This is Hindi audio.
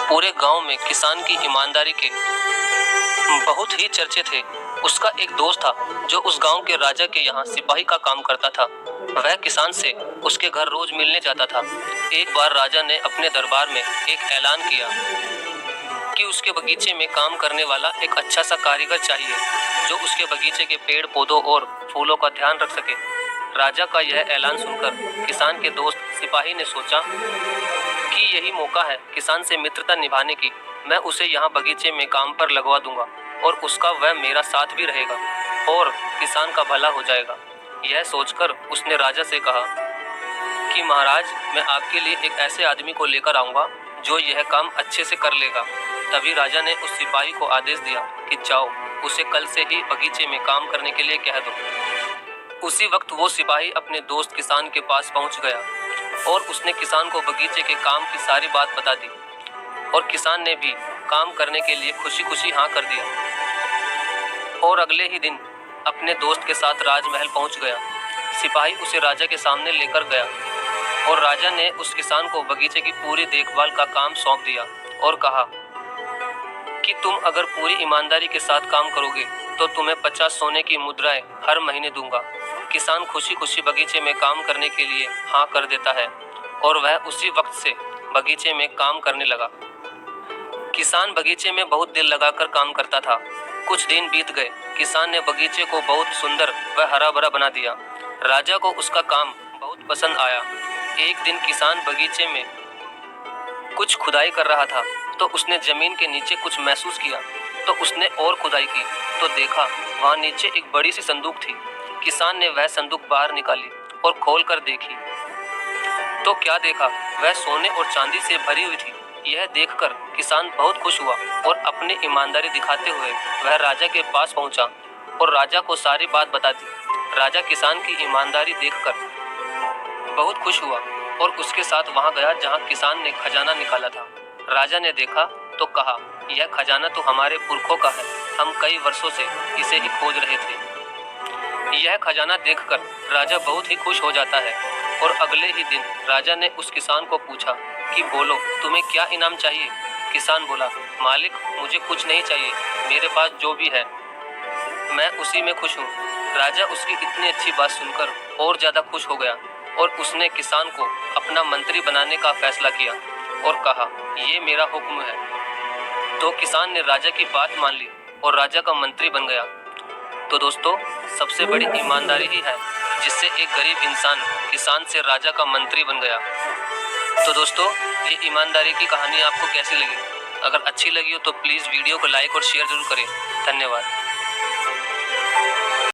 पूरे गांव में किसान की ईमानदारी के बहुत ही चर्चे थे। उसका एक दोस्त था जो उस गांव के राजा के यहाँ सिपाही का काम करता था। वह किसान से उसके घर रोज मिलने जाता था। एक बार राजा ने अपने दरबार में एक ऐलान किया कि उसके बगीचे में काम करने वाला एक अच्छा सा कारीगर चाहिए जो उसके बगीचे के पेड़ पौधों और फूलों का ध्यान रख सके। राजा का यह ऐलान सुनकर किसान के दोस्त सिपाही ने सोचा कि यही मौका है किसान से मित्रता निभाने की। मैं उसे यहाँ बगीचे में काम पर लगवा दूंगा और उसका वह मेरा साथ भी रहेगा और किसान का भला हो जाएगा। यह सोचकर उसने राजा से कहा कि महाराज, मैं आपके लिए एक ऐसे आदमी को लेकर आऊंगा जो यह काम अच्छे से कर लेगा। तभी राजा ने उस सिपाही को आदेश दिया कि जाओ, उसे कल से ही बगीचे में काम करने के लिए कह दो। उसी वक्त वो सिपाही अपने दोस्त किसान के पास पहुंच गया और उसने किसान को बगीचे के काम की सारी बात बता दी और किसान ने भी काम करने के लिए खुशी खुशी हाँ कर दिया और अगले ही दिन अपने दोस्त के साथ राजमहल पहुंच गया। सिपाही उसे राजा के सामने लेकर गया और राजा ने उस किसान को बगीचे की पूरी देखभाल का काम सौंप दिया और कहा कि तुम अगर पूरी ईमानदारी के साथ काम करोगे तो तुम्हें 50 सोने की मुद्राएं हर महीने दूंगा। किसान खुशी खुशी बगीचे में काम करने के लिए हाँ कर देता है और वह उसी वक्त से बगीचे में काम करने लगा। किसान बगीचे में बहुत दिल लगाकर काम करता था। कुछ दिन बीत गए। किसान ने बगीचे को बहुत सुंदर व हरा भरा बना दिया। राजा को उसका काम बहुत पसंद आया। एक दिन किसान बगीचे में कुछ खुदाई कर रहा था तो उसने जमीन के नीचे कुछ महसूस किया। तो उसने और खुदाई की तो देखा वहां नीचे एक बड़ी सी संदूक थी। किसान ने वह संदूक बाहर निकाली और खोल कर देखी तो क्या देखा, वह सोने और चांदी से भरी हुई थी। यह देखकर किसान बहुत खुश हुआ और अपनी ईमानदारी दिखाते हुए वह राजा के पास पहुंचा और राजा को सारी बात बता दी। राजा किसान की ईमानदारी देखकर बहुत खुश हुआ और उसके साथ वहां गया जहां किसान ने खजाना निकाला था। राजा ने देखा तो कहा, यह खजाना तो हमारे पुरखों का है, हम कई वर्षों से इसे ही खोज रहे थे। यह खजाना देखकर राजा बहुत ही खुश हो जाता है और अगले ही दिन राजा ने उस किसान को पूछा कि बोलो, तुम्हें क्या इनाम चाहिए। किसान बोला, मालिक, मुझे कुछ नहीं चाहिए, मेरे पास जो भी है मैं उसी में खुश हूँ। राजा उसकी इतनी अच्छी बात सुनकर और ज्यादा खुश हो गया और उसने किसान को अपना मंत्री बनाने का फैसला किया और कहा, ये मेरा हुक्म है। तो किसान ने राजा की बात मान ली और राजा का मंत्री बन गया। तो दोस्तों, सबसे बड़ी ईमानदारी ही है जिससे एक गरीब इंसान किसान से राजा का मंत्री बन गया। तो दोस्तों, ये ईमानदारी की कहानी आपको कैसी लगी? अगर अच्छी लगी हो तो प्लीज़ वीडियो को लाइक और शेयर जरूर करें। धन्यवाद।